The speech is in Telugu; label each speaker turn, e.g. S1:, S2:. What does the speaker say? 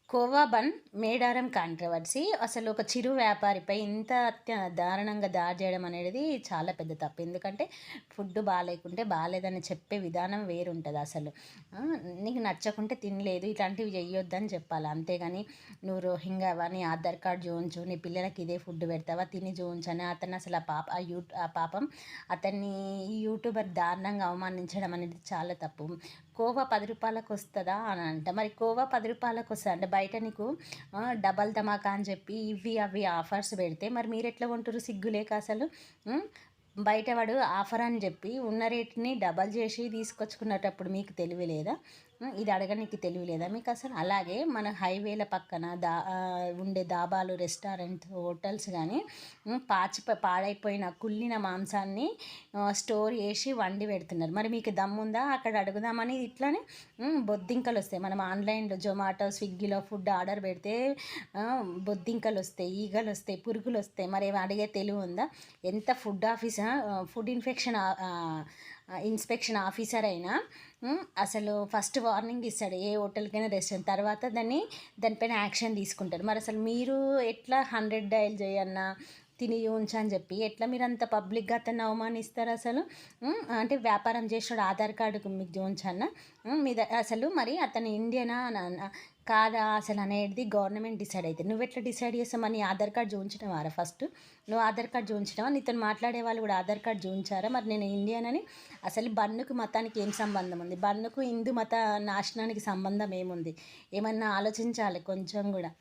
S1: కోవా బన్ మేడారం కాంట్రవర్సీ అసలు ఒక చిరు వ్యాపారిపై ఇంత దారుణంగా దాడి చేయడం అనేది చాలా పెద్ద తప్పు. ఎందుకంటే ఫుడ్ బాలేకుంటే బాలేదని చెప్పే విధానం వేరుంటది అసలు. నీకు నచ్చకుంటే తినలేదు ఇట్లాంటివి చెయ్యొద్దని చెప్పాలి. అంతేగాని నువ్వు రోహింగ్యావా, నీ ఆధార్ కార్డ్ చూయించు, నీ పిల్లలకి ఇదే ఫుడ్ పెడతావా, తిని చూయించని అతను అసలు ఆ పాపం అతన్ని ఈ యూట్యూబర్ దారుణంగా అవమానించడం అనేది చాలా తప్పు. కోవా 10 రూపాయలకు వస్తదా అని అంట. మరి కోవా 10 రూపాయలకు వస్తదా అంటే బయట నీకు డబల్ ధమాకా అని చెప్పి ఇవి అవి ఆఫర్స్ పెడితే మరి మీరెట్లా కొంటుర్రు సిగ్గులేక అసలు? బయట వాడు ఆఫర్ అని చెప్పి ఉన్న రేట్‌ని డబల్ చేసి తీసుకొచ్చుకునేటప్పుడు మీకు తెలివి లేదా? ఇది అడగనీకి తెలివి లేదా మీకు అసలు? అలాగే మన హైవేల పక్కన ఉండే దాబాలు, రెస్టారెంట్, హోటల్స్ గానీ పాడైపోయిన కుళ్ళిన మాంసాన్ని స్టోర్ చేసి వండి పెడుతున్నారు. మరి మీకు దమ్ముందా అక్కడ అడుగుదామని ఇట్లనే? బొద్దింకలొస్తాయి. మనం ఆన్‌లైన్‌లో జొమాటో, స్విగ్గీలో ఫుడ్ ఆర్డర్ పెడితే బొద్దింకలొస్తాయి, ఈగలొస్తాయి, పురుగులొస్తాయి. మరేమి అడిగే తెలివుందా? ఎంత ఫుడ్ ఇన్స్‌పెక్షన్ ఆఫీసర్ అయినా అసలు ఫస్ట్ వార్నింగ్ ఇస్తాడు. ఏ హోటల్‌కైనా, రెస్టారెంట్. తర్వాత దానిపైన యాక్షన్ తీసుకుంటారు. మరసలు మీరు ఎట్లా 100 డయల్ చేయన్నా, తిని చూయించని చెప్పి ఎట్లా మీరంత పబ్లిక్‌గా అతన్ని అవమానిస్తారసలు? అంటే వ్యాపారం చేసేటోడు ఆధార్ కార్డుకు మీకు చూయించన్నా? అసలు మరి అతను ఇండియనా కాదా అసలు అనేది గవర్నమెంట్ డిసైడ్ అయితది. నువ్వెట్లా డిసైడ్ చేస్తావు? మరి నీ ఆధార్ కార్డ్ చూయించినవారా ఫస్ట్? నువ్వు ఆధార్ కార్డ్ చూయించినావా? నీతోని మాట్లాడే వాళ్ళు కూడా ఆధార్ కార్డ్ చూయించారా? మరి నేను ఇండియన్ అని అసలు బన్నుకు మతానికి ఏం సంబంధం ఉంది? బన్నుకు హిందూ మత నాశనానికి సంబంధం ఏముంది? ఏమన్నా ఆలోచించాలి కొంచెం కూడా.